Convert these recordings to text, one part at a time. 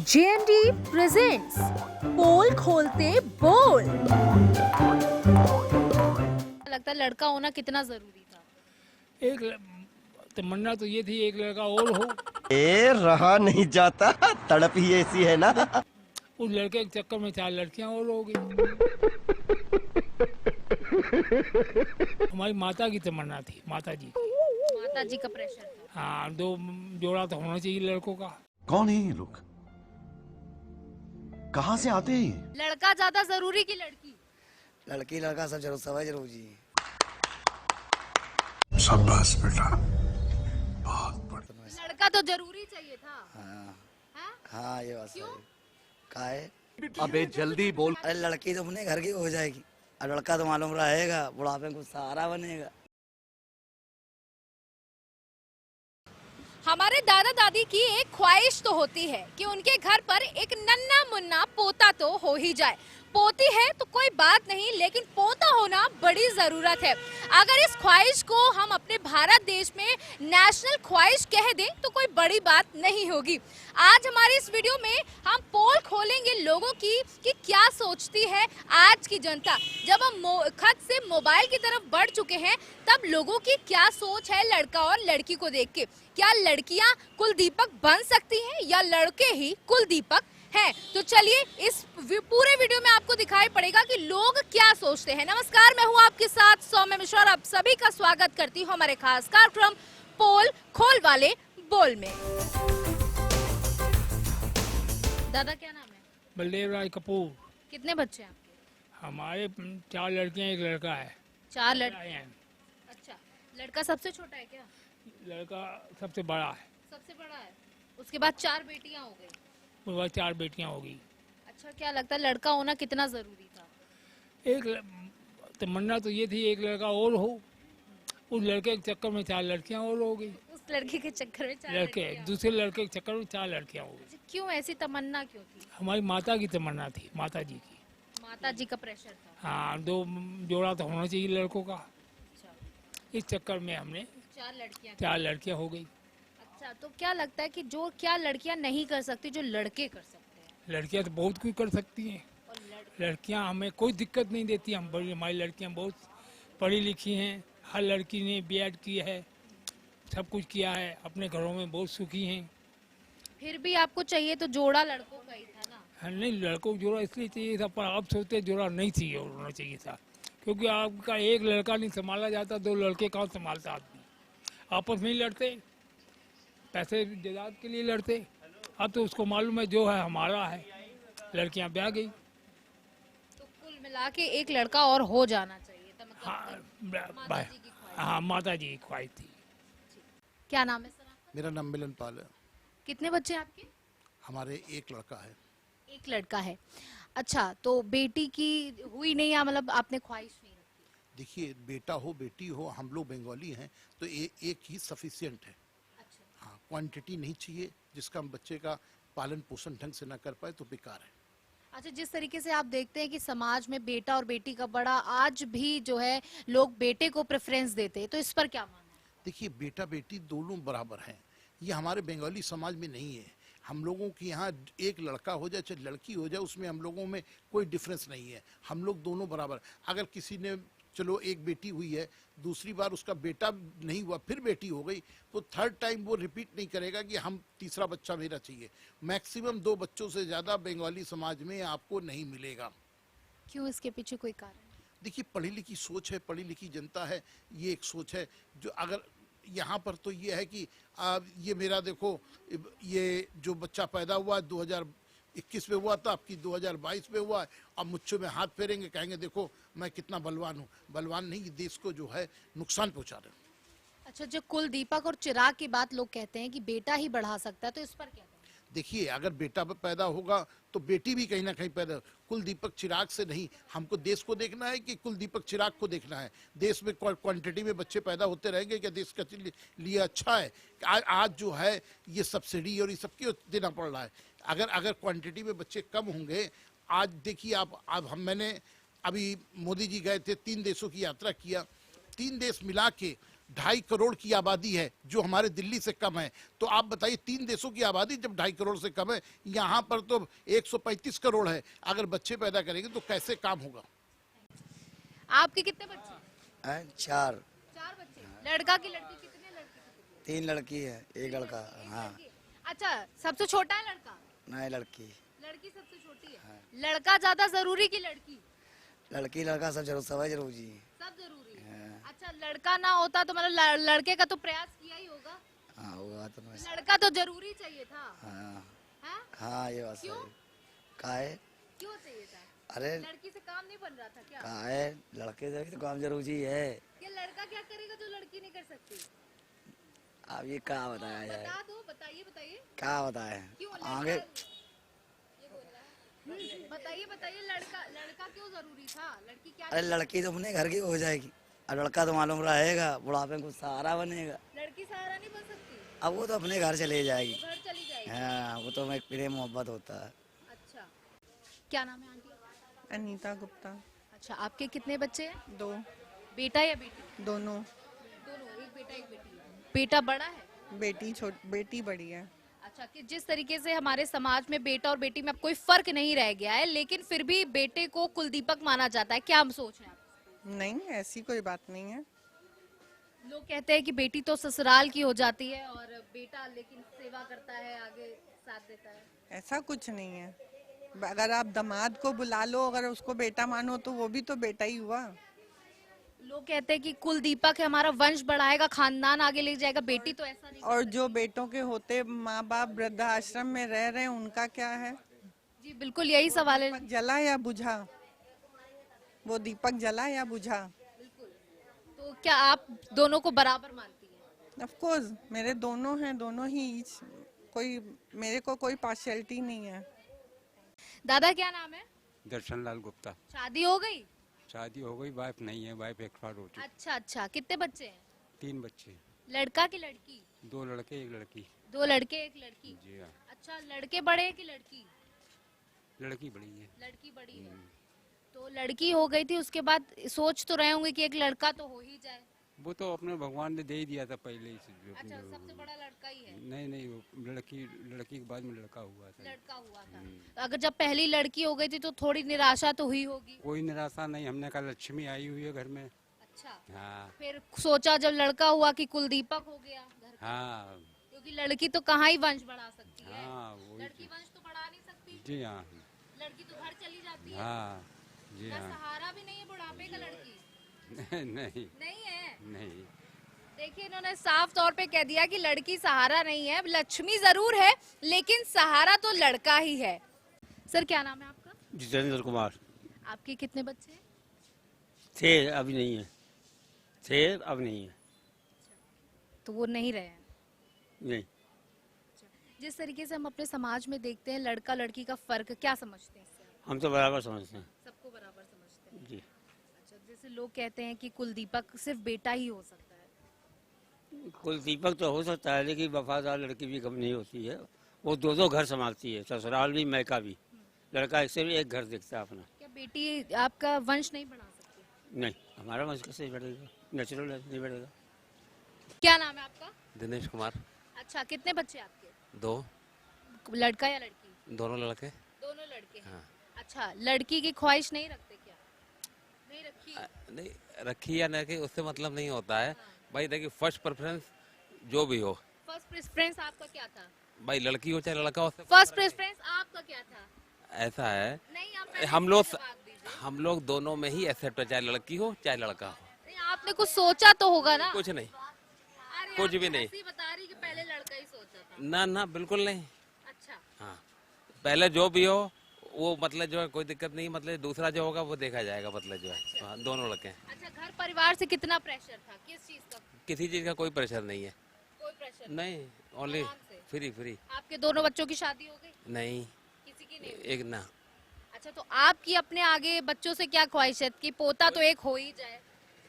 JND presents पोल खोलते बोल। लगता है लड़का होना कितना जरूरी था? तमन्ना तो ये थी एक लड़का और हो। ए रहा नहीं जाता, तड़प ही ऐसी है ना। उस लड़के के चक्कर में 4 लड़कियां और हो गई। हमारी माता की तमन्ना थी, माता जी की। माता जी का प्रेशर था। हाँ, 2 जोड़ा तो होना चाहिए लड़कों का। कौन है ये लोग? कहाँ से आते हैं ये? लड़का ज्यादा जरूरी कि लड़की? लड़की लड़का सब जरूर सब है जरूर जी। शाबाश बेटा, लड़का तो जरूरी चाहिए था। हाँ हाँ? हाँ ये बात सही है। का है? अबे जल्दी बोल। अरे लड़की तो अपने घर की हो जाएगी और लड़का तो मालूम रहेगा बुढ़ापे में कुछ सहारा बनेगा। हमारे दादा दादी की एक ख्वाहिश तो होती है कि उनके घर पर एक नन्ना मुन्ना पोता तो हो ही जाए। पोती है तो कोई बात नहीं, लेकिन पोता होना बड़ी जरूरत है। अगर इस ख्वाहिश को हम अपने भारत देश में नेशनल ख्वाहिश कह दें तो कोई बड़ी बात नहीं होगी। आज हमारी इस वीडियो में हम पोल खोलेंगे लोगों की कि क्या सोचती है आज की जनता। जब हम खत से मोबाइल की तरफ बढ़ चुके हैं, तब लोगों की क्या सोच है लड़का और लड़की को देख के। क्या लड़कियां कुलदीपक बन सकती हैं या लड़के ही कुलदीपक हैं? तो चलिए इस पूरे वीडियो में आपको दिखाई पड़ेगा कि लोग क्या सोचते हैं। नमस्कार, मैं हूं आपके साथ सौम्य मिश्रा और आप सभी का स्वागत करती हूं हमारे खास कार्यक्रम पोल खोल वाले बोल में। दादा क्या नाम है? बलदेव राय कपूर। कितने बच्चे हैं आपके? हमारे 4 लड़कियां, एक लड़का है। 4 लड़के। आए हैं। अच्छा, लड़का सबसे छोटा है क्या? लड़का सबसे बड़ा है। सबसे बड़ा है। उसके बाद 4 बेटियां हो गई। उसके बाद 4 बेटियां होगी। अच्छा, क्या लगता है लड़का होना कितना जरूरी था? तमन्ना तो ये थी एक लड़का और हो। उस लड़के के चक्कर में 4 लड़कियां और हो गई। उस लड़के के चक्कर में 4 लड़के लड़कियां। दूसरे लड़के के चक्कर में 4 लड़कियां हो गई। अच्छा, क्यों ऐसी तमन्ना क्यों थी? हमारी माता की तमन्ना थी, माता जी की। माता जी का प्रेशर था। हाँ, 2 जोड़ा तो होना चाहिए लड़कों का। अच्छा, इस चक्कर में हमने 4 लड़कियां हो गई। अच्छा, तो क्या लगता है कि जो क्या लड़कियां नहीं कर सकती जो लड़के कर सकते हैं? लड़कियां तो बहुत कुछ कर सकती हैं। और लड़कियां हमें कोई दिक्कत नहीं देती। हम बड़ी हमारी लड़कियां बहुत पढ़ी लिखी हैं। हर लड़की ने बीएड की है, सब कुछ किया है, अपने घरों में बहुत सुखी हैं। फिर भी आपको चाहिए तो जोड़ा लड़कों का ही था ना? हाँ, नहीं, लड़कों को जोड़ा इसलिए चाहिए था, पर आप सोचते जोड़ा नहीं चाहिए होना चाहिए था। क्योंकि आपका एक लड़का नहीं संभाला जाता, 2 लड़के कहाँ संभालता आदमी। आपस में ही लड़ते, पैसे जायदाद के लिए लड़ते। अब तो उसको मालूम है जो है हमारा है, लड़कियां ब्याह गई। तो कुल मिला के एक लड़का और हो जाना चाहिए था, मतलब हाँ, माता जी की ख्वाहिश। हाँ, माता जी की ख्वाहिश थी। क्या नाम है सर आपका? मेरा नाम मिलन पाल है। कितने बच्चे हैं आपके? हमारे एक लड़का है। एक लड़का है। अच्छा, तो बेटी की हुई नहीं या मतलब आपने ख्वाहिश नहीं रखी? देखिए, बेटा हो बेटी हो, हम लोग बंगाली हैं तो एक ही सफिशियंट है। अच्छा, हाँ, क्वांटिटी नहीं चाहिए। जिसका हम बच्चे का पालन पोषण ढंग से ना कर पाए तो बेकार है। अच्छा, जिस तरीके से आप देखते हैं कि समाज में बेटा और बेटी का बड़ा आज भी जो है लोग बेटे को प्रेफरेंस देते हैं, तो इस पर क्या मानना है? देखिए, बेटा बेटी दोनों बराबर हैं। ये हमारे बंगाली समाज में नहीं है। हम लोगों के यहाँ एक लड़का हो जाए चाहे लड़की हो जाए, उसमें हम लोगों में कोई डिफरेंस नहीं है। हम लोग दोनों बराबर। अगर किसी ने चलो एक बेटी हुई है, दूसरी बार उसका बेटा नहीं हुआ, फिर बेटी हो गई, तो थर्ड टाइम वो रिपीट नहीं करेगा कि हम तीसरा बच्चा मेरा चाहिए। मैक्सिमम 2 बच्चों से ज़्यादा बंगाली समाज में आपको नहीं मिलेगा। क्यों, इसके पीछे कोई कारण? देखिए, पढ़ी लिखी सोच है, पढ़ी लिखी जनता है, ये एक सोच है। जो अगर यहाँ पर तो ये है कि ये मेरा देखो, ये जो बच्चा पैदा हुआ 2021 में हुआ था, आपकी 2022 में हुआ है। अब मुझसे में हाथ फेरेंगे, कहेंगे देखो मैं कितना बलवान हूँ। बलवान नहीं, ये देश को जो है नुकसान पहुँचा रहे हैं। अच्छा, जो कुलदीपक और चिराग की बात लोग कहते हैं कि बेटा ही बढ़ा सकता है, तो इस पर क्या कहें? देखिए, अगर बेटा पैदा होगा तो बेटी भी कहीं ना कहीं पैदा। कुलदीपक चिराग से नहीं, हमको देश को देखना है कि कुलदीपक चिराग को देखना है। देश में क्वांटिटी में बच्चे पैदा होते रहेंगे, क्या देश के लिए अच्छा है? आज जो है ये सब्सिडी और ये सब क्यों देना पड़ रहा है? अगर क्वांटिटी में बच्चे कम होंगे। आज देखिए आप, अब मैंने अभी मोदी जी गए थे, 3 देशों की यात्रा किया। 3 देश मिला के 2.5 करोड़ की आबादी है जो हमारे दिल्ली से कम है। तो आप बताइए 3 देशों की आबादी जब 2.5 करोड़ से कम है, यहाँ पर तो 135 करोड़ है। अगर बच्चे पैदा करेंगे तो कैसे काम होगा? आपके कितने बच्चे हैं? चार 4 बच्चे। लड़का की लड़की कितने? लड़की की 3 लड़की है, एक लड़का। हाँ, कितने? अच्छा, सबसे छोटा है लड़का? नहीं लड़की। लड़की सबसे छोटी है। लड़का ज्यादा जरूरी की लड़की? लड़की लड़का सब जरूर, सब जरूरी है। सब जरूरी है। अच्छा, लड़का ना होता तो मतलब लड़के का तो प्रयास किया ही होगा। हाँ होगा तो नहीं। लड़का तो जरूरी चाहिए था। हाँ हाँ? हाँ, ये बात क्यों? सही। काहे? क्यों चाहिए था? अरे लड़की से काम नहीं बन रहा था क्या? काहे, लड़के से भी तो काम जरूरी है। ये लड़का क्या करेगा जो लड़की नहीं कर सकती? अब ये क्या बताया जाए, बता दो, बताइए बताइए। क्या बताए क्यों आगे। बताइए बताइए, लड़का लड़का क्यों जरूरी था? लड़की क्या? अरे लड़की तो अपने घर की हो जाएगी और लड़का तो मालूम रहेगा, बुढ़ापे में कुछ सहारा बनेगा। लड़की सहारा नहीं बन सकती? अब वो तो अपने घर चले जाएगी। घर चली जाएगी। हाँ, वो तो एक प्रेम मोहब्बत होता है। अच्छा, क्या नाम है आंटी? अनीता गुप्ता। अच्छा, आपके कितने बच्चे हैं? 2, बेटा या बेटी? दोनों। दोनों, एक बेटा एक बेटी। बेटा बड़ा है? बेटी बड़ी है। अच्छा, कि जिस तरीके से हमारे समाज में बेटा और बेटी में अब कोई फर्क नहीं रह गया है, लेकिन फिर भी बेटे को कुलदीपक माना जाता है, क्या हम सोच रहे हैं आप? नहीं, ऐसी कोई बात नहीं है। लोग कहते हैं कि बेटी तो ससुराल की हो जाती है और बेटा लेकिन सेवा करता है, आगे साथ देता है। ऐसा कुछ नहीं है। अगर आप दामाद को बुला लो, अगर उसको बेटा मानो तो वो भी तो बेटा ही हुआ। लोग कहते हैं कि कुलदीपक है, हमारा वंश बढ़ाएगा, खानदान आगे ले जाएगा। बेटी तो ऐसा नहीं। और जो बेटों के होते माँ बाप वृद्धाश्रम में रह रहे हैं, उनका क्या है? जी बिल्कुल, यही सवाल है। दीपक जला या बुझा? वो दीपक जला या बुझा? तो क्या आप दोनों को बराबर मानती हैं? ऑफ कोर्स, मेरे दोनों हैं, दोनों ही कोई, मेरे को कोई पार्शियलिटी नहीं है। दादा क्या नाम है? दर्शन लाल गुप्ता। शादी हो गई? शादी हो गई, वाइफ नहीं है, वाइफ एक्सपायर हो चुकी। अच्छा अच्छा, कितने बच्चे हैं? 3 बच्चे, लड़का की लड़की? 2 लड़के 1 लड़की। 2 लड़के 1 लड़की। जी हाँ, अच्छा, लड़के बड़े हैं कि लड़की? लड़की बड़ी है। लड़की बड़ी है। तो लड़की हो गई थी, उसके बाद सोच तो रहे होंगे कि एक लड़का तो हो ही जाए। वो तो अपने भगवान ने दे ही दिया था पहले ही से अच्छा, सबसे बड़ा लड़का ही है? नहीं नहीं, वो लड़की के बाद में लड़का हुआ था। लड़का हुआ था। तो अगर जब पहली लड़की हो गई थी तो थोड़ी निराशा तो हुई होगी। कोई निराशा नहीं, हमने कहा लक्ष्मी आई हुई है घर में। अच्छा, हाँ फिर सोचा जब लड़का हुआ कि कुलदीपक हो गया घर का। हाँ क्योंकि लड़की तो कहाँ ही वंश बढ़ा सकती है। हाँ, वही लड़की वंश तो बढ़ा नहीं सकती। जी हाँ लड़की तो घर चली जाती है। हाँ जी का हाँ। सहारा भी नहीं है बुढ़ापे का लड़की? नहीं नहीं है। नहीं, देखिए, इन्होंने साफ तौर पे कह दिया कि लड़की सहारा नहीं है, लक्ष्मी जरूर है लेकिन सहारा तो लड़का ही है। सर क्या नाम है आपका? जितेंद्र कुमार। आपके कितने बच्चे हैं? थे, अभी नहीं है। थे, अब नहीं है। तो वो नहीं रहे हैं। नहीं, जिस तरीके से हम अपने समाज में देखते हैं लड़का लड़की का फर्क, क्या समझते हैं इससे आप? हम तो बराबर समझते हैं। सबको बराबर समझते हैं। जी, अच्छा, जैसे लोग कहते हैं कि कुलदीपक सिर्फ बेटा ही हो सकता है। कुलदीपक तो हो सकता है, लेकिन वफादार लड़की भी कम नहीं होती है। वो 2 घर संभालती है, ससुराल भी मैका भी। लड़का एक से भी एक घर देखता है अपना। क्या बेटी आपका वंश नहीं बढ़ा सकती? नहीं, हमारा वंश कैसे बढ़ेगा? नेचुरल नहीं बढ़ेगा। क्या नाम है आपका? दिनेश कुमार। अच्छा, कितने बच्चे आपके? 2, लड़का या लड़की? दोनों लड़के। दोनों लड़के हैं। हाँ। अच्छा, लड़की की ख्वाहिश नहीं रखते क्या? नहीं रखी? नहीं रखी या नहीं रखी उससे मतलब नहीं होता है भाई। देखिए, फर्स्ट प्रेफरेंस जो भी हो, फर्स्ट प्रेफरेंस आपका क्या था? भाई लड़की हो चाहे लड़का हो, उससे फर्स्ट प्रेफरेंस आपका क्या था? ऐसा है। नहीं, आप पहले हम लोग इसका जवाब दीजिए। हम लोग दोनों में ही एक्सेप्ट है, चाहे लड़की हो चाहे लड़का हो। नहीं, आपने कुछ सोचा तो होगा ना? कुछ नहीं, अरे कुछ आप भी नहीं। ऐसी बता रही कि पहले लड़का ही सोचा था। ना ना, बिल्कुल नहीं। अच्छा, हाँ, पहले जो भी हो वो मतलब जो है कोई दिक्कत नहीं, मतलब दूसरा जो होगा वो देखा जाएगा, मतलब जो है। हाँ, दोनों लड़के हैं। अच्छा, घर परिवार से कितना प्रेशर था? किस चीज का? किसी चीज का कोई प्रेशर नहीं है। कोई प्रेशर नहीं, ओनली आराम से। फ्री। आपके दोनों बच्चों की शादी हो गई? नहीं, किसी की नहीं हुई? एक ना। अच्छा, तो आपकी अपने आगे बच्चों से क्या ख्वाहिश है कि पोता तो एक हो ही जाए?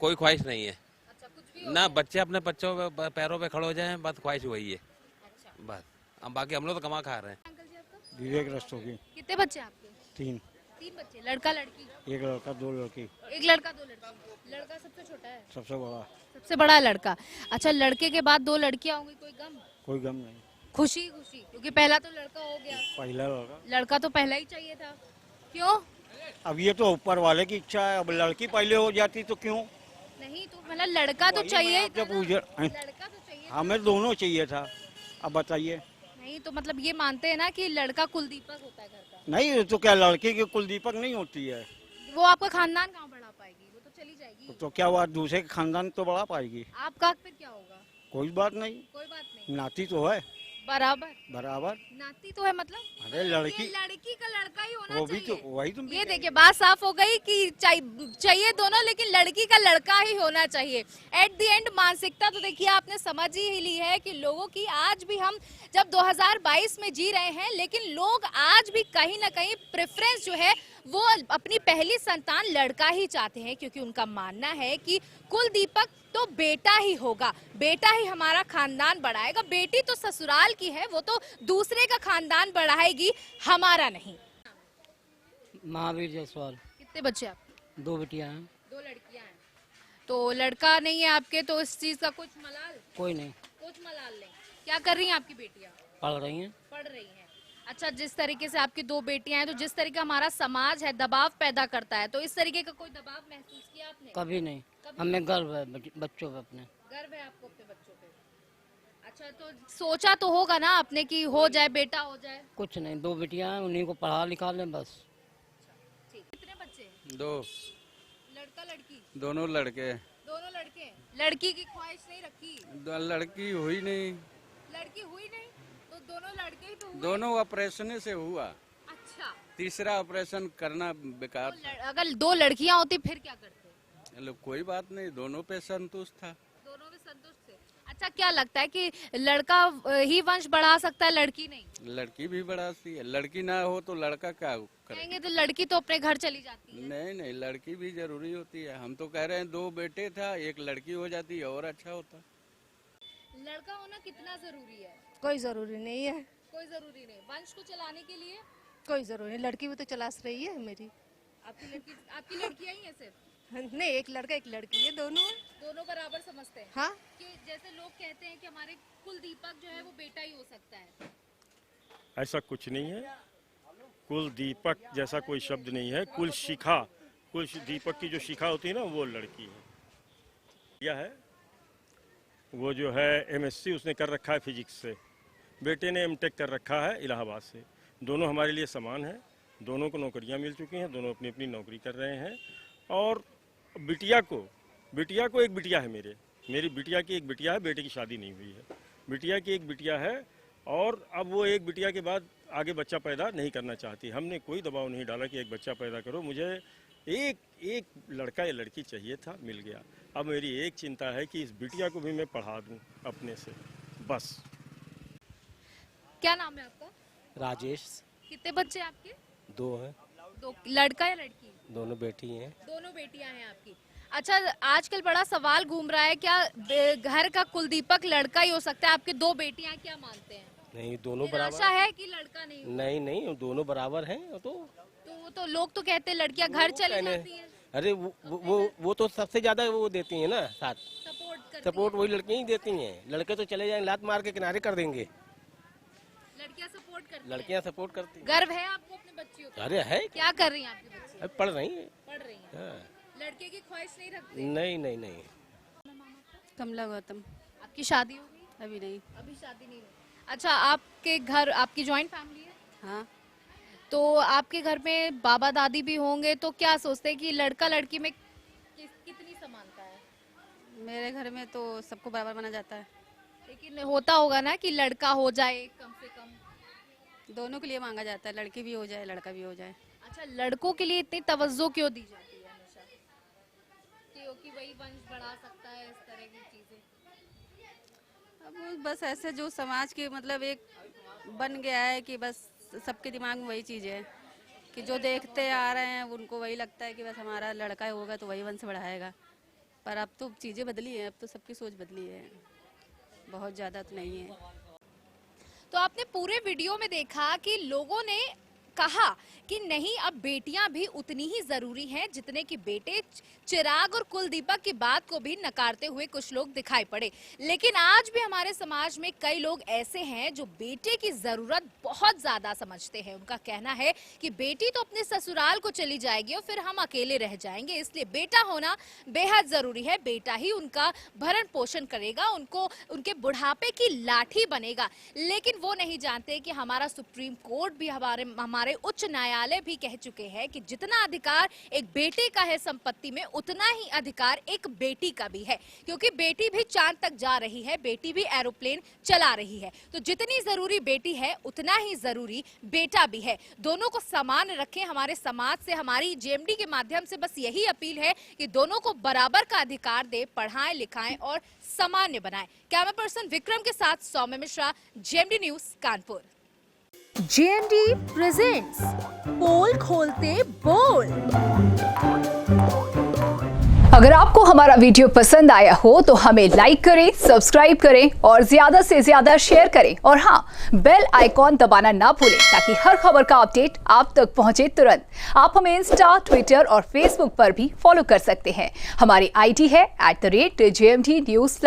कोई ख्वाहिश नहीं है अच्छा, कुछ भी हो ना, जाए? बच्चे अपने बच्चों पे पैरों पे खड़े हो जाएं, बस ख्वाहिश वही है अच्छा, बस। अब बाकी हम लोग तो कमा खा रहे हैं। अंकल जी आपका? विवेक रस्तोगी। कितने बच्चे आपके? 3। 3 बच्चे, लड़का लड़की? एक लड़का 2 लड़की। एक लड़का 2 लड़की। लड़का सबसे छोटा है? सबसे बड़ा। सबसे बड़ा लड़का। अच्छा, लड़के के बाद 2 लड़कियां होंगी, कोई गम? कोई गम नहीं। खुशी खुशी, क्योंकि पहला तो लड़का हो गया। पहला लड़का। लड़का तो पहला ही चाहिए था, क्यों? अब ये तो ऊपर वाले की इच्छा है, अब लड़की पहले हो जाती तो क्यों? नहीं तो मतलब लड़का तो चाहिए ही था ना। लड़का तो चाहिए। हमें दोनों चाहिए था। अब बताइए। नहीं तो मतलब ये मानते हैं ना कि लड़का कुलदीपक होता है घर का। नहीं तो क्या लड़की की कुलदीपक नहीं होती है? वो आपका खानदान कहाँ बढ़ा पाएगी, वो तो चली जाएगी। तो क्या हुआ, दूसरे के खानदान तो बढ़ा पाएगी? आपका फिर क्या होगा? कोई बात नहीं, कोई बात नहीं, नाती तो है बराबर। बराबर। नाती तो है मतलब? अरे लड़की, ये लड़की का लड़का ही होना वो भी तो चाहिए। वही तो। ये देखिए बात साफ हो गई कि चाहिए दोनों, लेकिन लड़की का लड़का ही होना चाहिए। एट द एंड मानसिकता तो देखिए आपने समझ ही ली है कि लोगों की आज भी, हम जब 2022 में जी रहे हैं, लेकिन लोग आज भी कहीं ना कहीं प्रेफरेंस जो है वो अपनी पहली संतान लड़का ही चाहते हैं, क्योंकि उनका मानना है कि कुलदीपक तो बेटा ही होगा, बेटा ही हमारा खानदान बढ़ाएगा, बेटी तो ससुराल की है, वो तो दूसरे का खानदान बढ़ाएगी, हमारा नहीं। महावीर जायसवाल। कितने बच्चे आपके? 2 बेटियां हैं। 2 लड़कियां हैं। तो लड़का नहीं है आपके, तो इस चीज का कुछ मलाल? कोई नहीं। कुछ मलाल नहीं। क्या कर रही हैं आपकी बेटियां? पढ़ रही हैं। पढ़ रही हैं। अच्छा, जिस तरीके से आपकी 2 बेटियां हैं, तो जिस तरीके हमारा समाज है दबाव पैदा करता है, तो इस तरीके का कोई दबाव महसूस किया आपने? कभी नहीं। हमें गर्व है बच्चों पे अपने। गर्व है आपको अपने बच्चों पे? अच्छा, तो सोचा तो होगा ना आपने कि हो जाए, बेटा हो जाए? कुछ नहीं, 2 बेटियां हैं, उन्हीं को पढ़ा लिखा लें बस। ठीक। कितने बच्चे? 2। लड़का लड़की? दोनों लड़के। दोनों लड़के? लड़की की ख्वाहिश नहीं रखी? लड़की हुई नहीं। लड़की हुई नहीं तो दोनों लड़के ही तो हुए। दोनों ऑपरेशन से हुआ। अच्छा, तीसरा ऑपरेशन करना बेकार। अगर 2 लड़कियां होती फिर क्या करते? कोई बात नहीं, दोनों पे संतुष्ट था। दोनों में संतुष्ट थे। अच्छा, क्या लगता है कि लड़का ही वंश बढ़ा सकता है, लड़की नहीं? लड़की भी बढ़ाती है, लड़की ना हो तो लड़का क्या करे? कहेंगे तो लड़की तो अपने घर चली जाती है। नहीं नहीं, लड़की भी जरूरी होती है। हम तो कह रहे हैं 2 बेटे था, एक लड़की हो जाती और अच्छा होता। लड़का होना कितना जरूरी है? कोई जरूरी नहीं है। कोई जरूरी नहीं। वंश को चलाने के लिए कोई जरूरी नहीं, लड़की भी तो चला रही है मेरी। आपकी लड़कियां ही है सिर्फ? नहीं, एक लड़का एक लड़की है, दोनों है। दोनों बराबर समझते हैं? हाँ। कि जैसे लोग कहते हैं कि हमारे कुलदीपक जो है वो बेटा ही हो सकता है। ऐसा कुछ नहीं है। कुल दीपक जैसा कोई शब्द नहीं है। कुल शिखा, कुल दीपक की जो शिखा होती है ना, वो लड़की है। यह है वो जो है MSc उसने कर रखा है फिजिक्स से, बेटे ने M.Tech कर रखा है इलाहाबाद से। दोनों हमारे लिए समान हैं, दोनों को नौकरियां मिल चुकी हैं, दोनों अपनी अपनी नौकरी कर रहे हैं। और बिटिया को एक बिटिया है, मेरी बिटिया की एक बिटिया है, बेटे की शादी नहीं हुई है। बिटिया की एक बिटिया है और अब वो एक बिटिया के बाद आगे बच्चा पैदा नहीं करना चाहती। हमने कोई दबाव नहीं डाला कि एक बच्चा पैदा करो, मुझे एक लड़का या लड़की चाहिए था, मिल गया। अब मेरी एक चिंता है कि इस बिटिया को भी मैं पढ़ा दूं अपने से, बस। क्या नाम है आपका? राजेश। कितने बच्चे आपके? 2 हैं। 2, लड़का या लड़की? दोनों बेटी हैं। दोनों बेटियां हैं आपकी। अच्छा, आजकल बड़ा सवाल घूम रहा है, क्या घर का कुलदीपक लड़का ही हो सकता है? आपके 2 बेटियां, क्या मानते हैं? नहीं, दोनों बराबर। आशा है कि लड़का नहीं होगा? नहीं, दोनों बराबर हैं। तो लोग तो कहते हैं लड़कियां घर चली जाती हैं। अरे वो तो सबसे ज्यादा वो देती हैं ना साथ, सपोर्ट वही लड़कियां ही देती हैं। लड़के तो चले जाएंगे, लात मार के किनारे कर देंगे। लड़कियां सपोर्ट करती हैं। लड़कियां सपोर्ट करती हैं। गर्व है आपको अपने बच्चियों पर? अरे है। क्या कर रही हैं आपकी बच्ची? अब पढ़ रही हैं। पढ़ रही हैं। हाँ। लड़के की ख्वाहिश नहीं रखते? नहीं। कमला गौतम। आपकी शादी हो गई? अभी नहीं। अभी शादी नहीं हुई। अच्छा, आपके घर, आपकी जॉइंट फैमिली है? हाँ। तो आपके घर में बाबा दादी भी होंगे, तो क्या सोचते हैं कि लड़का लड़की में कितनी समानता है? मेरे घर में तो सबको बराबर माना जाता है, लेकिन होता होगा ना कि लड़का हो जाए कम से कम। दोनों के लिए मांगा जाता है, लड़की भी हो जाए लड़का भी हो जाए। अच्छा, लड़कों के लिए इतनी तवज्जो क्यों दी जाती है हमेशा? क्योंकि वही वंश बढ़ा सकता है, इस तरह की चीजें। अब बस ऐसे जो समाज के मतलब एक बन गया है कि बस सबके दिमाग में वही चीज़ है कि जो देखते आ रहे हैं उनको वही लगता है कि बस हमारा लड़का होगा तो वही वंश बढ़ाएगा। पर अब तो चीज़ें बदली हैं, अब तो सबकी सोच बदली है, बहुत ज़्यादा तो नहीं है। तो आपने पूरे वीडियो में देखा कि लोगों ने कहा कि नहीं, अब बेटियां भी उतनी ही जरूरी हैं जितने कि बेटे। चिराग और कुलदीपक की बात को भी नकारते हुए कुछ लोग दिखाई पड़े। लेकिन आज भी हमारे समाज में कई लोग ऐसे हैं जो बेटे की जरूरत बहुत ज्यादा समझते हैं। उनका कहना है कि बेटी तो अपने ससुराल को चली जाएगी और फिर हम अकेले रह जाएंगे, इसलिए बेटा होना बेहद जरूरी है। बेटा ही उनका भरण पोषण करेगा, उनको उनके बुढ़ापे की लाठी बनेगा। लेकिन वो नहीं जानते कि हमारा सुप्रीम कोर्ट भी, हमारे उच्च न्यायालय भी कह चुके हैं कि जितना अधिकार एक बेटे का है संपत्ति में, उतना ही अधिकार एक बेटी का भी है। क्योंकि बेटी भी चांद तक जा रही है, बेटी भी एरोप्लेन चला रही है। तो जितनी जरूरी बेटी है उतना ही जरूरी बेटा भी है। दोनों को समान रखें। हमारे समाज से, हमारी जेएमडी के माध्यम से बस यही अपील है कि दोनों को बराबर का अधिकार दे, पढ़ाएं लिखाएं और सामान्य बनाएं। कैमरा पर्सन विक्रम के साथ Saumya Mishra, JMD news Kanpur. JMD presents poll खोलते बोल। अगर आपको हमारा वीडियो पसंद आया हो तो हमें लाइक करें, सब्सक्राइब करें और ज्यादा से ज्यादा शेयर करें। और हाँ, बेल आइकॉन दबाना ना भूलें ताकि हर खबर का अपडेट आप तक पहुंचे तुरंत। आप हमें इंस्टा, ट्विटर और फेसबुक पर भी फॉलो कर सकते हैं। हमारी आईडी है @JMD News